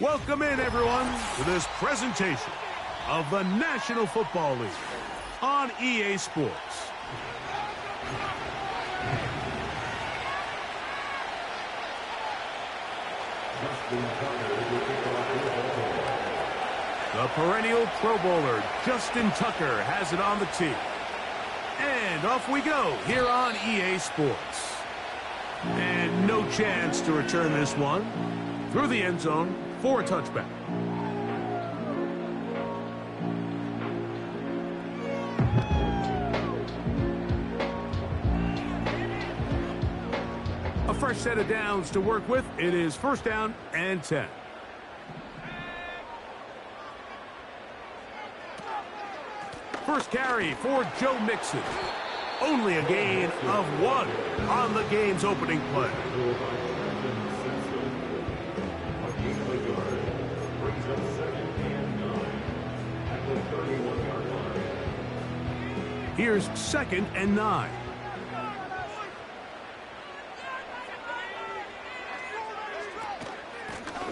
Welcome in, everyone, to this presentation of the National Football League on EA Sports. The perennial Pro Bowler, Justin Tucker, has it on the tee. And off we go here on EA Sports. And no chance to return this one through the end zone for a touchback. A fresh set of downs to work with. It is first down and 10. First carry for Joe Mixon. Only a gain of 1 on the game's opening play. Here's 2nd and 9.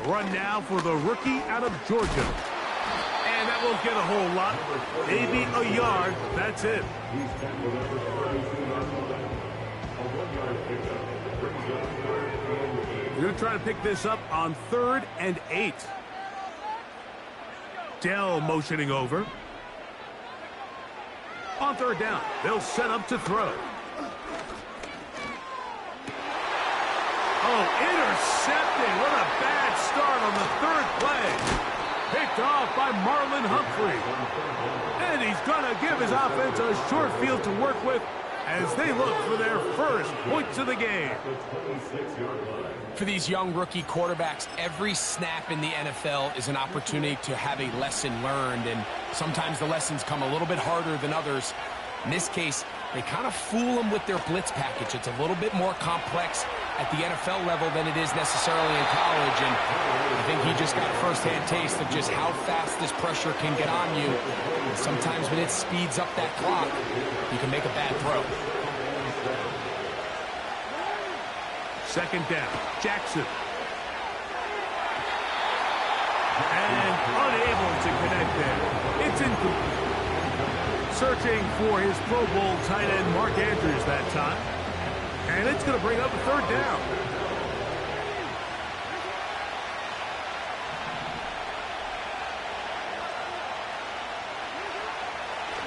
Run now for the rookie out of Georgia. And that won't get a whole lot. Maybe a yard. That's it. We're going to try to pick this up on 3rd and 8. Dell motioning over. On 3rd down, they'll set up to throw. Oh, intercepted. What a bad start on the 3rd play. Picked off by Marlon Humphrey. And he's going to give his offense a short field to work with as they look for their first points of the game. For these young rookie quarterbacks, every snap in the NFL is an opportunity to have a lesson learned, and sometimes the lessons come a little bit harder than others. In this case, they kind of fool them with their blitz package. It's a little bit more complex at the NFL level than it is necessarily in college, and I think he just got a first-hand taste of just how fast this pressure can get on you. And sometimes when it speeds up that clock, you can make a bad throw. 2nd down, Jackson. And unable to connect there. It's incomplete. Searching for his Pro Bowl tight end Mark Andrews that time. And it's going to bring up a 3rd down.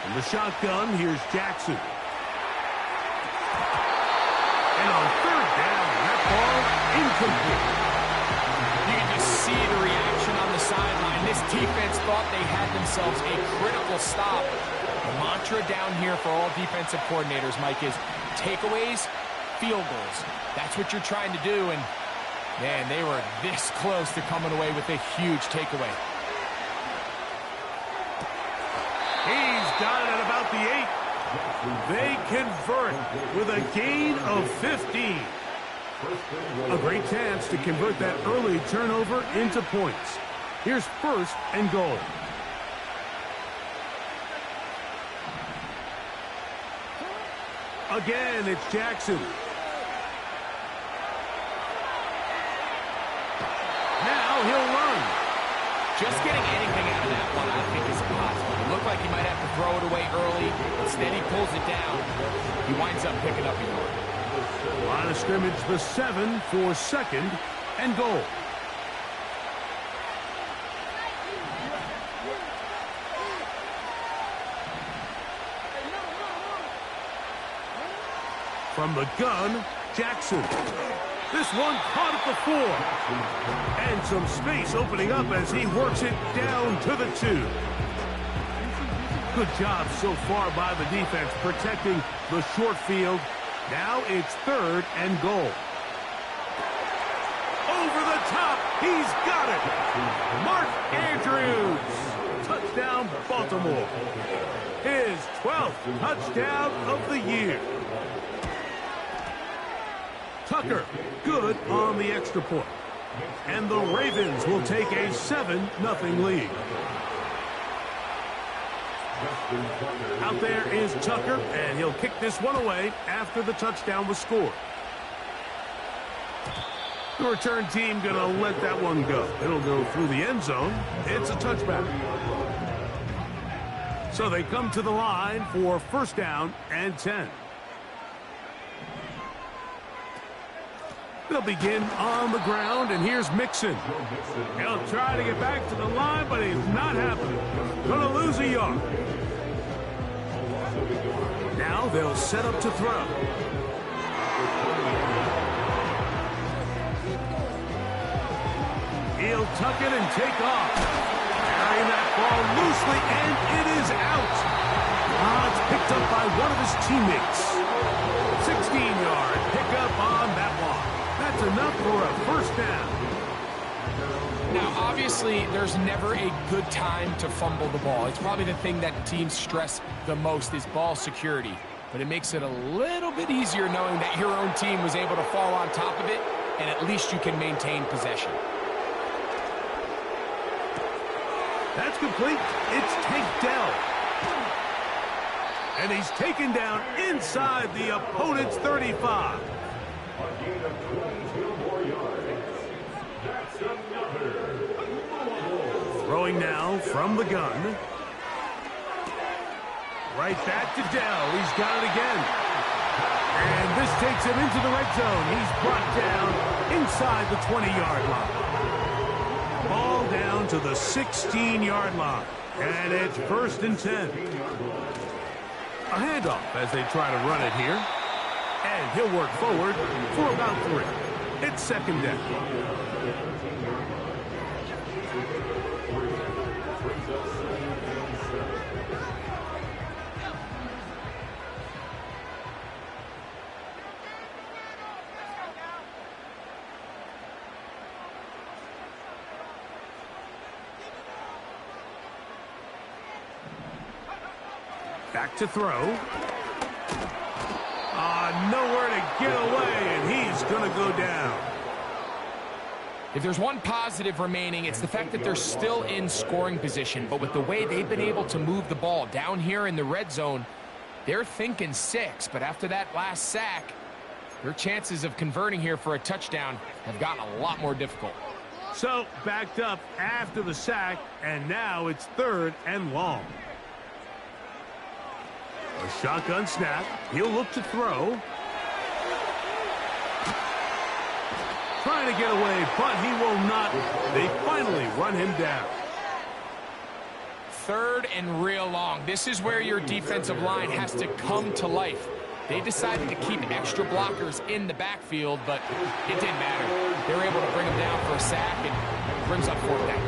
In the shotgun, here's Jackson. And on 3rd down, that ball incomplete. You can just see the reaction on the sideline. This defense thought they had themselves a critical stop. The mantra down here for all defensive coordinators, Mike, is takeaways, field goals. That's what you're trying to do, and man, they were this close to coming away with a huge takeaway. He's got it at about the 8. They convert with a gain of 15. A great chance to convert that early turnover into points. Here's 1st and goal. Again, it's Jackson. Now he'll run. Just getting anything out of that one, I think, is impossible. It looked like he might have to throw it away early. Instead, he pulls it down. He winds up picking up a yard. Line of scrimmage, the 7 for 2nd and goal. From the gun, Jackson. This one caught at the 4. And some space opening up as he works it down to the 2. Good job so far by the defense protecting the short field. Now it's 3rd and goal. Over the top, he's got it. Mark Andrews. Touchdown, Baltimore. His 12th touchdown of the year. Tucker, good on the extra point. And the Ravens will take a 7-0 lead. Out there is Tucker, and he'll kick this one away after the touchdown was scored. The return team going to let that one go. It'll go through the end zone. It's a touchback. So they come to the line for first down and 10. They'll begin on the ground, and here's Mixon. He'll try to get back to the line, but he's not happening. Going to lose a yard. Now they'll set up to throw. He'll tuck it and take off. Carrying that ball loosely, and it is out. It's picked up by one of his teammates. 16-yard pickup on that one. That's enough for a first down. Now, obviously, there's never a good time to fumble the ball. It's probably the thing that teams stress the most is ball security. But it makes it a little bit easier knowing that your own team was able to fall on top of it, and at least you can maintain possession. That's complete. It's Tank Dell. And he's taken down inside the opponent's 35. Throwing now from the gun. Right back to Dell. He's got it again. And this takes him into the red zone. He's brought down inside the 20-yard line. Ball down to the 16-yard line. And it's first and 10. A handoff as they try to run it here. And he'll work forward for about 3. It's second down. Back to throw. Nowhere to get away, and he's going to go down. If there's one positive remaining, it's the fact that they're still in scoring position. But with the way they've been able to move the ball down here in the red zone, they're thinking 6. But after that last sack, their chances of converting here for a touchdown have gotten a lot more difficult. So, backed up after the sack, and now it's 3rd and long. A shotgun snap. He'll look to throw. Trying to get away, but he will not. They finally run him down. 3rd and real long. This is where your defensive line has to come to life. They decided to keep extra blockers in the backfield, but it didn't matter. They were able to bring him down for a sack and brings up 4th down.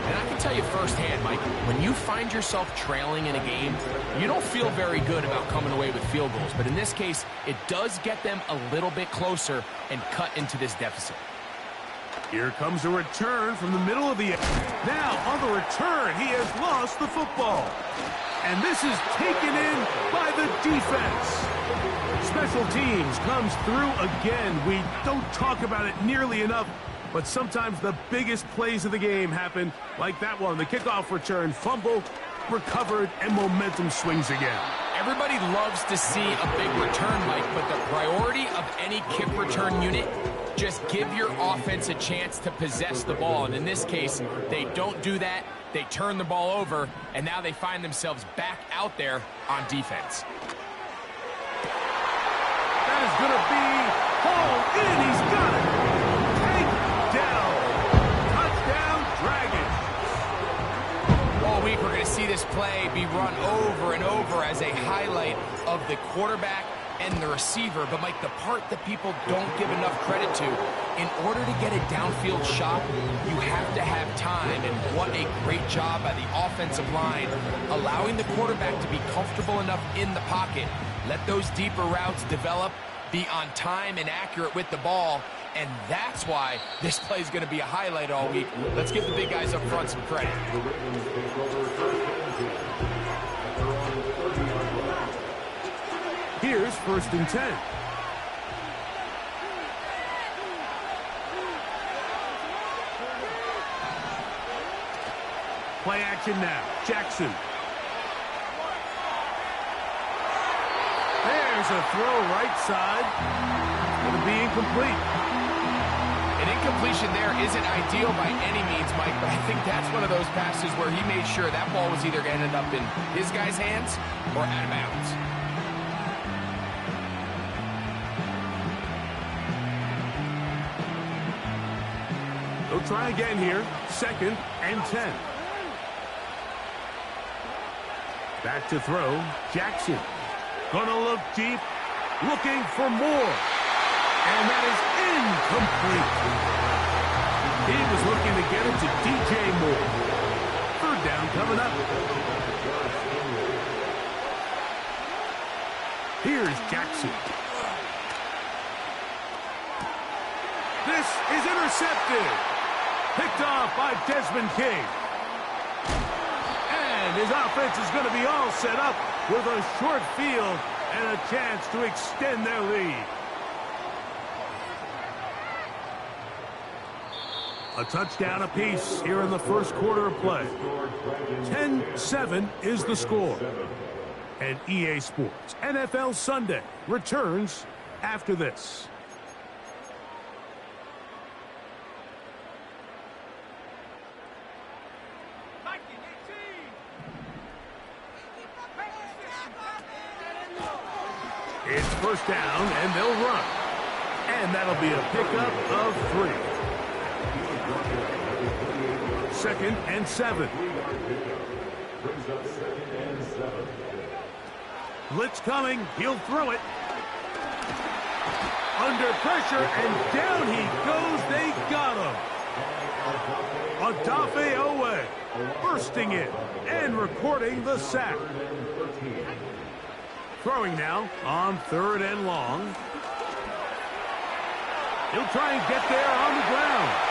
And I can tell you firsthand, Mike, when you find yourself trailing in a game, you don't feel very good about coming away with field goals. But in this case, it does get them a little bit closer and cut into this deficit. Here comes a return from the middle of the... Now, on the return, he has lost the football. And this is taken in by the defense. Special teams comes through again. We don't talk about it nearly enough, but sometimes the biggest plays of the game happen like that one. The kickoff return, fumble, recovered, and momentum swings again. Everybody loves to see a big return, Mike, but the priority of any kick return unit, just give your offense a chance to possess the ball. And in this case, they don't do that. They turn the ball over, and now they find themselves back out there on defense. That is going to be hauled in. He's got it. Tank down. Touchdown, Dragons. All week, we're going to see this play be run over and over as a highlight of the quarterback and the receiver. But, Mike, the part that people don't give enough credit to, in order to get a downfield shot, you have to have time. And what a great job by the offensive line, allowing the quarterback to be comfortable enough in the pocket, let those deeper routes develop, be on time and accurate with the ball. And that's why this play is going to be a highlight all week. Let's give the big guys up front some credit. Here's 1st and 10. Play action now. Jackson. There's a throw right side. It's going to be incomplete. An incompletion there isn't ideal by any means, Mike, but I think that's one of those passes where he made sure that ball was either going to end up in his guy's hands or out of bounds. They'll try again here. 2nd and 10. Back to throw. Jackson. Gonna look deep. Looking for more. And that is incomplete. He was looking to get it to DJ Moore. 3rd down coming up. Here's Jackson. This is intercepted. Picked off by Desmond King. And his offense is going to be all set up with a short field and a chance to extend their lead. A touchdown apiece here in the first quarter of play. 10-7 is the score. And EA Sports NFL Sunday returns after this. It's 1st down, and they'll run. And that'll be a pickup of 3. 2nd and 7. Blitz coming. He'll throw it. Under pressure, and down he goes. They got him. Wk11 bursting in and recording the sack. Throwing now on 3rd and long. He'll try and get there on the ground.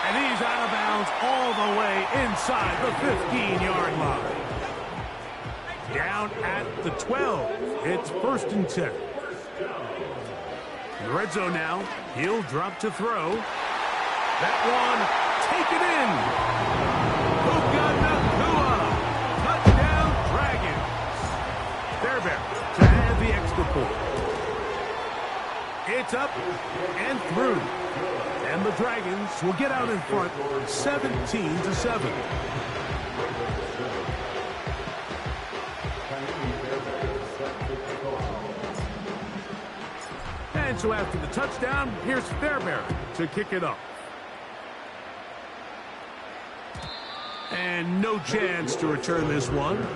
And he's out of bounds all the way inside the 15-yard line. Down at the 12. It's 1st and 10. In the red zone now. He'll drop to throw. That one, take it in. Touchdown, Dragons. Fairbairn to add the extra point. It's up and through. And the Dragons will get out in front 17-7. And so after the touchdown, here's Fairbairn to kick it off. And no chance to return this one.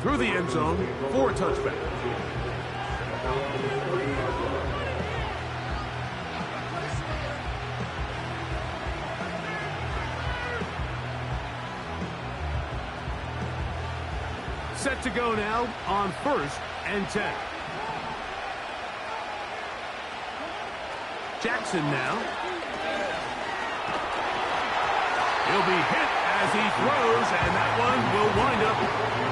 Through the end zone for a touchback. Set to go now on 1st and 10. Jackson now. He'll be hit as he throws, and that one will wind up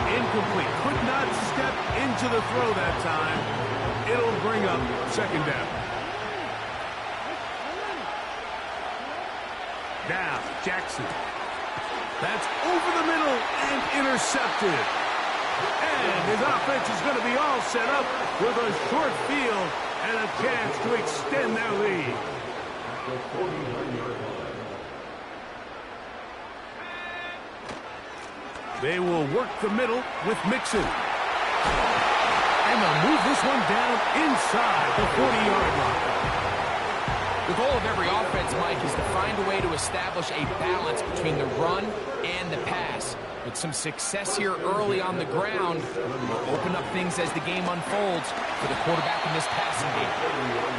incomplete. Could not step into the throw that time. It'll bring up 2nd down. Now, Jackson. That's over the middle and intercepted. And his offense is going to be all set up with a short field and a chance to extend their lead. They will work the middle with Mixon. And they'll move this one down inside the 40-yard line. The goal of every offense, Mike, is to find a way to establish a balance between the run and the pass. With some success here early on the ground, will open up things as the game unfolds for the quarterback in this passing game.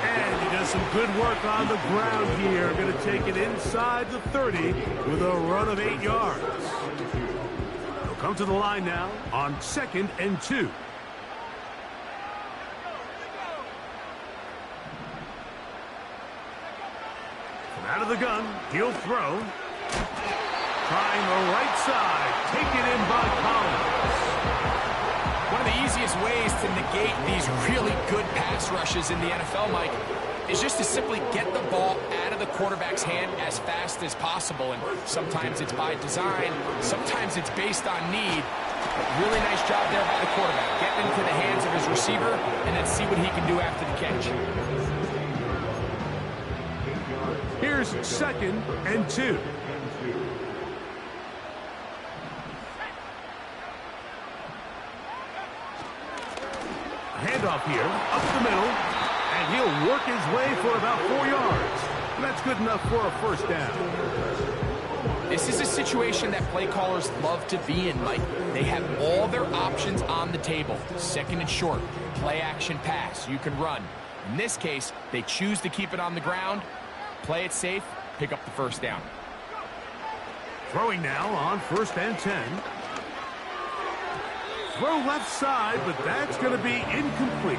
And he does some good work on the ground here. Going to take it inside the 30 with a run of 8 yards. They'll come to the line now on 2nd and 2. From out of the gun, he'll throw. Trying the right side. Taken in by Collins. One of the easiest ways to negate these really good pass rushes in the NFL, Mike, is just to simply get the ball out of the quarterback's hand as fast as possible. And sometimes it's by design. Sometimes it's based on need. But really nice job there by the quarterback. Getting into the hands of his receiver and then see what he can do after the catch. Here's 2nd and 2. Handoff here, up the middle, and he'll work his way for about 4 yards. That's good enough for a first down. This is a situation that play callers love to be in, Mike. They have all their options on the table. 2nd and short, play action pass, you can run. In this case, they choose to keep it on the ground, play it safe, pick up the first down. Throwing now on 1st and 10. Throw left side, but that's going to be incomplete.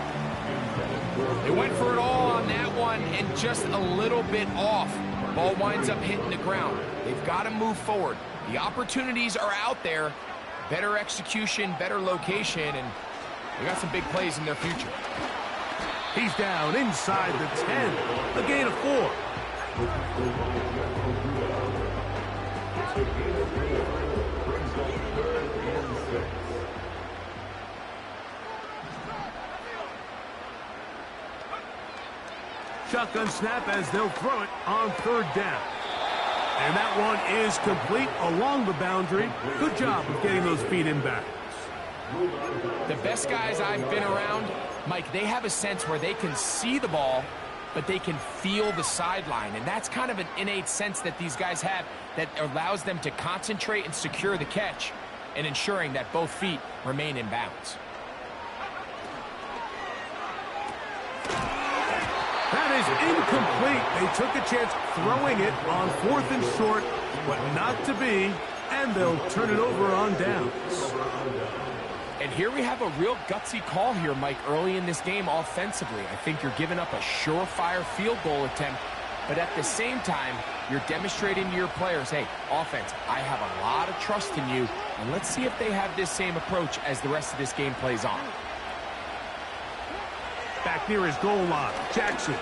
They went for it all on that one and just a little bit off. Ball winds up hitting the ground. They've got to move forward. The opportunities are out there. Better execution, better location, and they got some big plays in their future. He's down inside the 10. A gain of 4. Shotgun snap as they'll throw it on 3rd down. And that one is complete along the boundary. Good job of getting those feet in bounds. The best guys I've been around, Mike, they have a sense where they can see the ball, but they can feel the sideline. And that's kind of an innate sense that these guys have that allows them to concentrate and secure the catch and ensuring that both feet remain in bounds. That is incomplete. They took a chance throwing it on 4th and short, but not to be, and they'll turn it over on downs. And here we have a real gutsy call here, Mike, early in this game offensively. I think you're giving up a surefire field goal attempt, but at the same time, you're demonstrating to your players, hey, offense, I have a lot of trust in you, and let's see if they have this same approach as the rest of this game plays on. Back near his goal line, Jackson.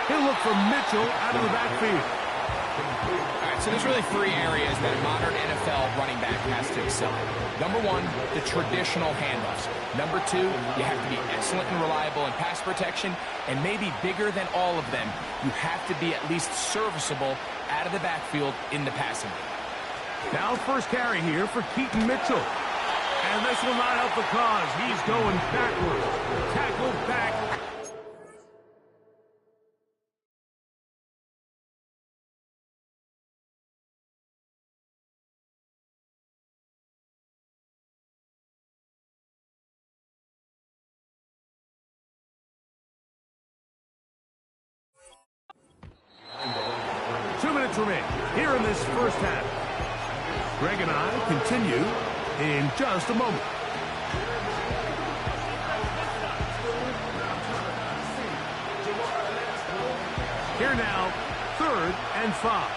He'll look for Mitchell out of the backfield. All right, so there's really 3 areas that a modern NFL running back has to excel in. Number 1, the traditional handoffs. Number 2, you have to be excellent and reliable in pass protection, and maybe bigger than all of them, you have to be at least serviceable out of the backfield in the passing game. Now first carry here for Keaton Mitchell. And this will not help the cause. He's going backwards. Tackled back. Two minutes remain here in this first half. Greg and I continue in just a moment. Here now, 3rd and 5.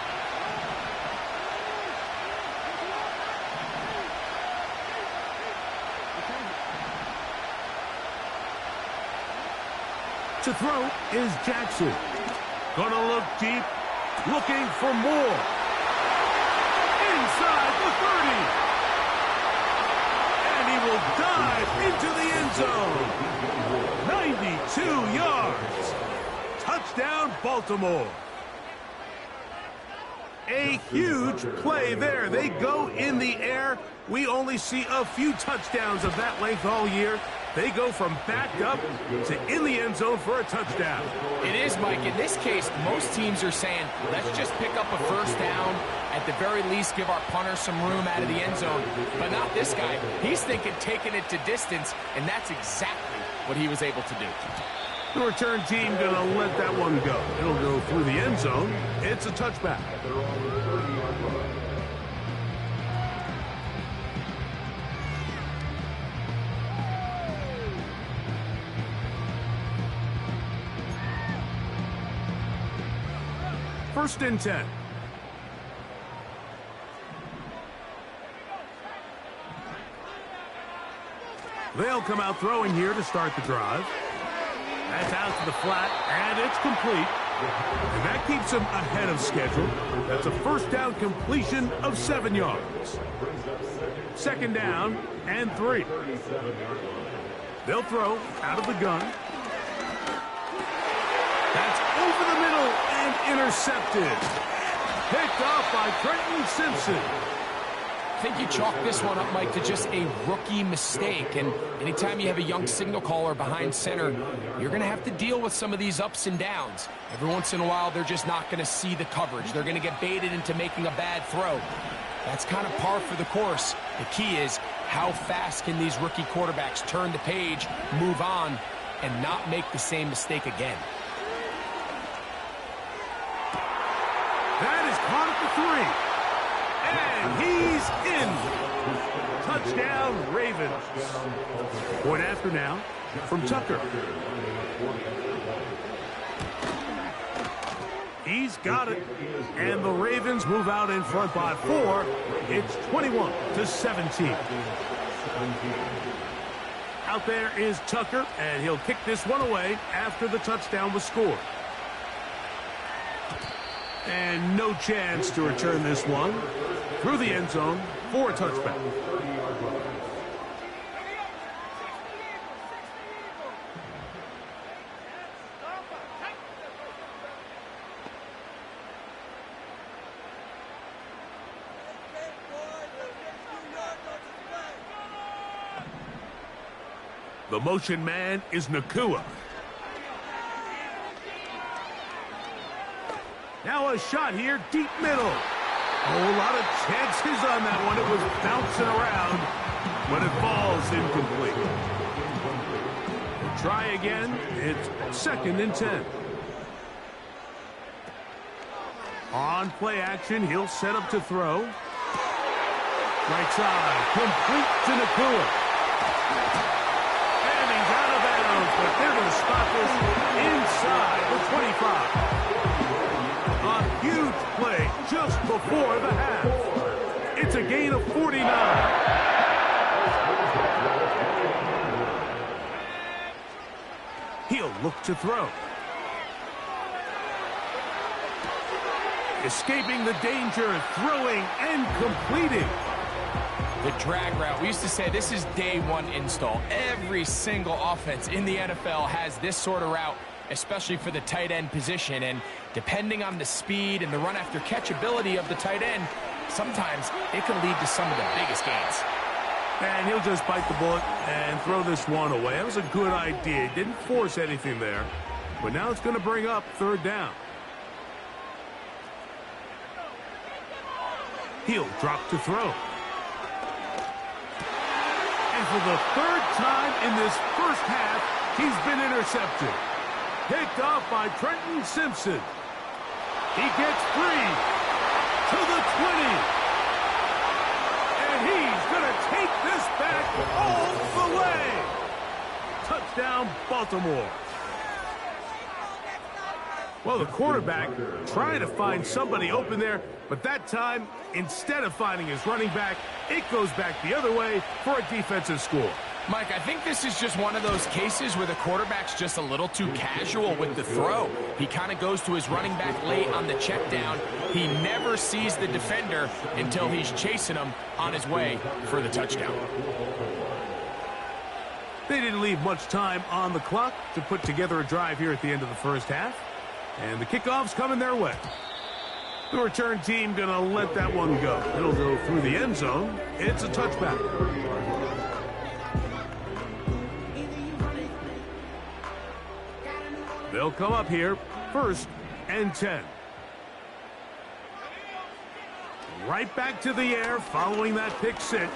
To throw is Jackson. Gonna look deep, looking for more. Inside the 30. And he will dive into the end zone. 92 yards. Touchdown, Baltimore. A huge play there. They go in the air. We only see a few touchdowns of that length all year. They go from backed up to in the end zone for a touchdown. It is, Mike. In this case, most teams are saying, let's just pick up a first down. At the very least, give our punter some room out of the end zone. But not this guy. He's thinking taking it to distance, and that's exactly what he was able to do. The return team going to let that one go. It'll go through the end zone. It's a touchback. First and 10. They'll come out throwing here to start the drive. That's out to the flat, and it's complete. And that keeps them ahead of schedule. That's a first down completion of 7 yards. Second down and 3. They'll throw out of the gun. That's over intercepted. Picked off by Trenton Simpson. I think you chalk this one up, Mike, to just a rookie mistake. And anytime you have a young signal caller behind center, you're going to have to deal with some of these ups and downs. Every once in a while, they're just not going to see the coverage. They're going to get baited into making a bad throw. That's kind of par for the course. The key is how fast can these rookie quarterbacks turn the page, move on, and not make the same mistake again. That is caught at the 3. And he's in. Touchdown, Ravens. Point after now from Tucker. He's got it. And the Ravens move out in front by 4. It's 21-17. Out there is Tucker, and he'll kick this one away after the touchdown was scored. And no chance to return this one through the end zone for a touchback. The motion man is Nakua. Now a shot here, deep middle. A whole lot of chances on that one. It was bouncing around, but it falls incomplete. Try again. It's 2nd and 10. On play action, he'll set up to throw. Right side, complete to Nakua. And he's out of bounds, but they're going to spot this inside the 25. A huge play just before the half. It's a gain of 49. He'll look to throw. Escaping the danger, throwing and completing. The drag route. We used to say this is day one install. Every single offense in the NFL has this sort of route, especially for the tight end position. And depending on the speed and the run after catch ability of the tight end, sometimes it can lead to some of the biggest gains. And he'll just bite the bullet and throw this one away. That was a good idea. Didn't force anything there. But now it's going to bring up 3rd down. He'll drop to throw. And for the 3rd time in this first half, he's been intercepted. Picked off by Trenton Simpson. He gets free to the 20. And he's going to take this back all the way. Touchdown, Baltimore. Well, the quarterback trying to find somebody open there, but that time, instead of finding his running back, it goes back the other way for a defensive score. Mike, I think this is just one of those cases where the quarterback's just a little too casual with the throw. He kind of goes to his running back late on the check down. He never sees the defender until he's chasing him on his way for the touchdown. They didn't leave much time on the clock to put together a drive here at the end of the first half. And the kickoff's coming their way. The return team going to let that one go. It'll go through the end zone. It's a touchback. They'll come up here, 1st and 10. Right back to the air following that pick 6.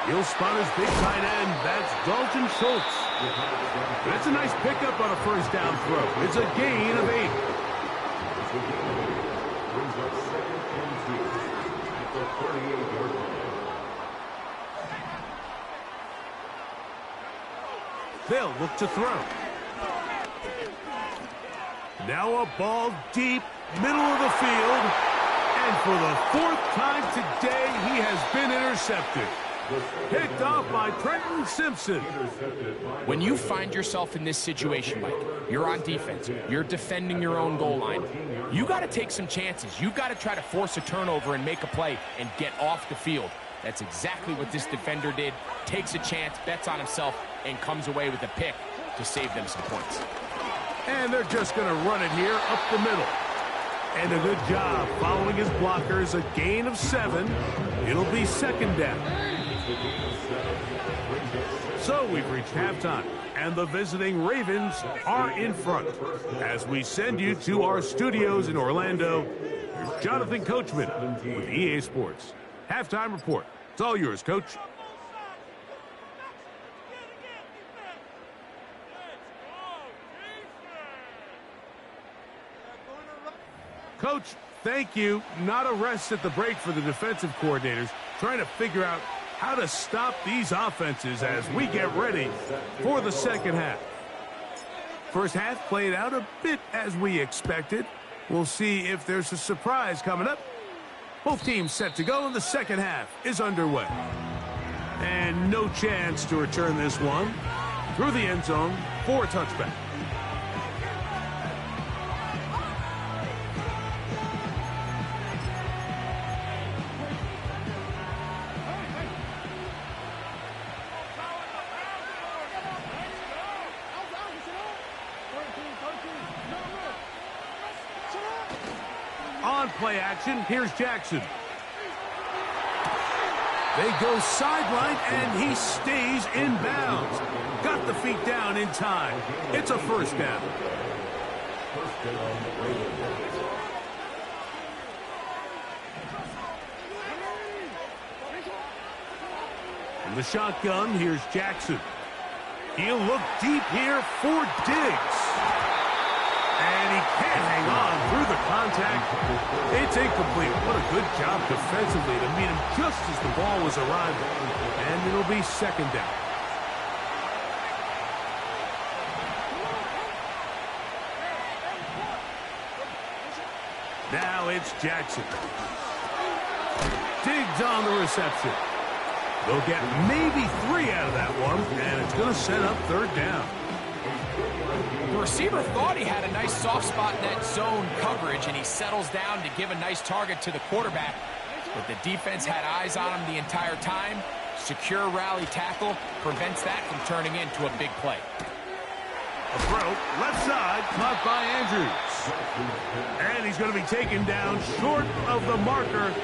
He'll spot his big tight end. That's Dalton Schultz. That's a nice pickup on a 1st down throw. It's a gain of 8. They'll look to throw. Now a ball deep, middle of the field. And for the 4th time today, he has been intercepted. Picked off by Trenton Simpson. When you find yourself in this situation, Mike, you're on defense, you're defending your own goal line, you got to take some chances. You've got to try to force a turnover and make a play and get off the field. That's exactly what this defender did. Takes a chance, bets on himself, and comes away with a pick to save them some points. And they're just going to run it here up the middle. And a good job following his blockers. A gain of 7. It'll be second down. So we've reached halftime, and the visiting Ravens are in front. As we send you to our studios in Orlando, here's Jonathan Coachman with EA Sports. Halftime report. It's all yours, Coach. Coach, thank you. Not a rest at the break for the defensive coordinators, trying to figure out how to stop these offenses as we get ready for the second half. First half played out a bit as we expected. We'll see if there's a surprise coming up. Both teams set to go, and the second half is underway. And no chance to return this one through the end zone for a touchback. On play action, here's Jackson. They go sideline, and he stays in bounds. Got the feet down in time. It's a first down. From the shotgun, here's Jackson. He'll look deep here for Diggs. And he can't hang on through the contact. It's incomplete. What a good job defensively to meet him just as the ball was arriving. And it'll be second down. Now it's Jackson. Diggs on the reception. They'll get maybe 3 out of that one, and it's going to set up third down. The receiver thought he had a nice soft spot in that zone coverage, and he settles down to give a nice target to the quarterback. But the defense had eyes on him the entire time. Secure rally tackle prevents that from turning into a big play. A throw, left side, caught by Andrews. And he's going to be taken down short of the marker. And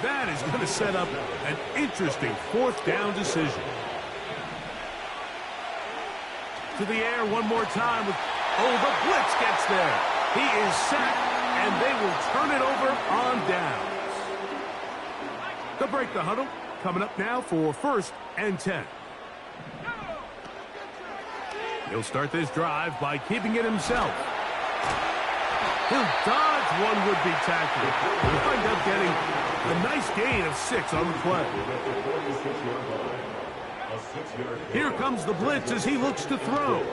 that is going to set up an interesting fourth down decision. To the air one more time. The blitz gets there. He is sacked, and they will turn it over on downs. They'll break the huddle. Coming up now for 1st and 10. He'll start this drive by keeping it himself. He'll dodge one would-be tackler. He'll wind up getting a nice gain of 6 on the play. Here comes the blitz as he looks to throw.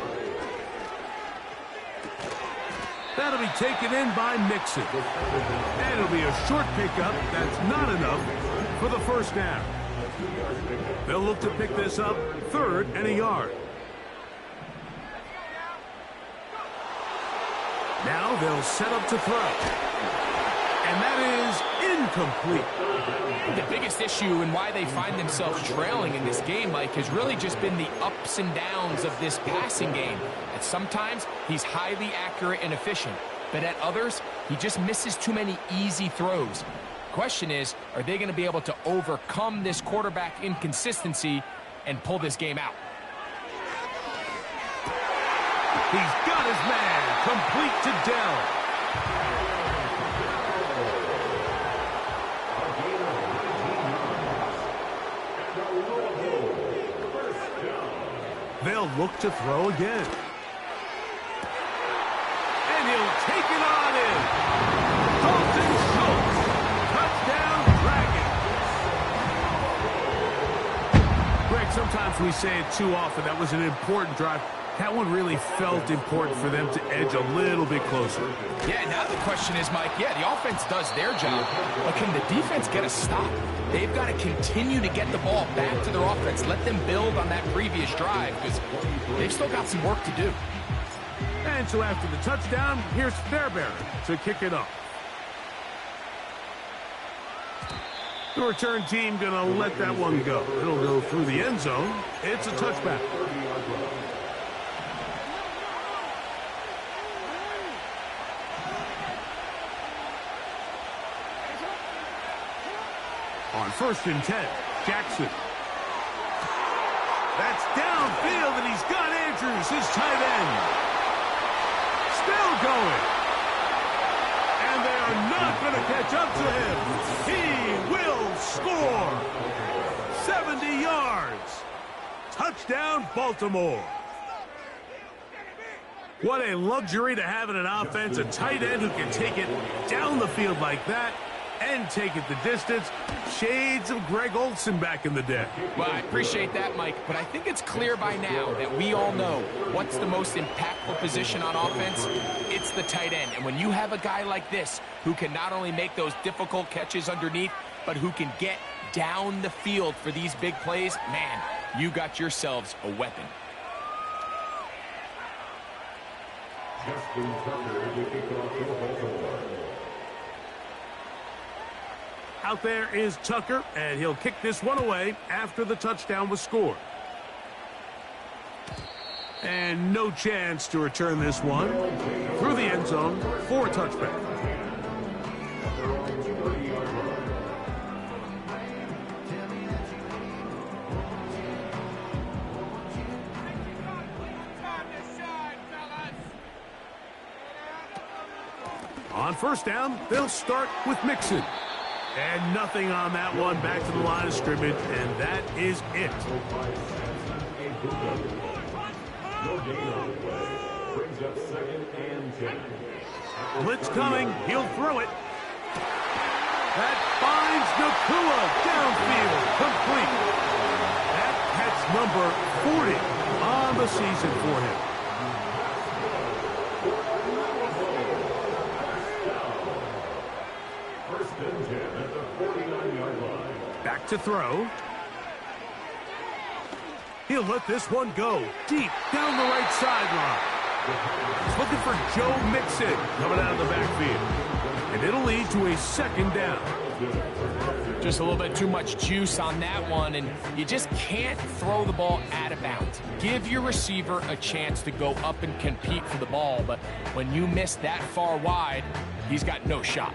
That'll be taken in by Mixon. And it'll be a short pickup. That's not enough for the first down. They'll look to pick this up 3rd and a yard. Now they'll set up to throw. And that is incomplete. The biggest issue and why they find themselves trailing in this game, Mike, has really just been the ups and downs of this passing game. At sometimes, he's highly accurate and efficient. But at others, he just misses too many easy throws. Question is, are they going to be able to overcome this quarterback inconsistency and pull this game out? He's got his man, complete to Dell. They'll look to throw again. And he'll take it on in. Dalton Schultz. Touchdown, Dragons. Greg, sometimes we say it too often. That was an important drive. That one really felt important for them to edge a little bit closer. Yeah, now the question is, Mike, the offense does their job, but can the defense get a stop? They've got to continue to get the ball back to their offense. Let them build on that previous drive because they've still got some work to do. And so after the touchdown, here's Fairbairn to kick it off. The return team going to let that one go. It'll go through the end zone. It's a touchback. On 1st and 10, Jackson. That's downfield, and he's got Andrews, his tight end. Still going. And they are not going to catch up to him. He will score. 70 yards. Touchdown, Baltimore. What a luxury to have in an offense, a tight end who can take it down the field like that and take it the distance. Shades of Greg Olsen back in the day. Well, I appreciate that, Mike, but I think it's clear by now that we all know what's the most impactful position on offense. It's the tight end. And when you have a guy like this who can not only make those difficult catches underneath, but who can get down the field for these big plays, man, you got yourselves a weapon. Out there is Tucker, and he'll kick this one away after the touchdown was scored. And no chance to return this one through the end zone for a touchback. On 1st down, they'll start with Mixon. And nothing on that one, back to the line of scrimmage, and that is it. Blitz coming, he'll throw it. That finds Nakua downfield, complete. That catch number 40 on the season for him. Back to throw. He'll let this one go deep down the right sideline. He's looking for Joe Mixon coming out of the backfield. And it'll lead to a 2nd down. Just a little bit too much juice on that one, and you just can't throw the ball out of bounds. Give your receiver a chance to go up and compete for the ball, but when you miss that far wide, he's got no shot.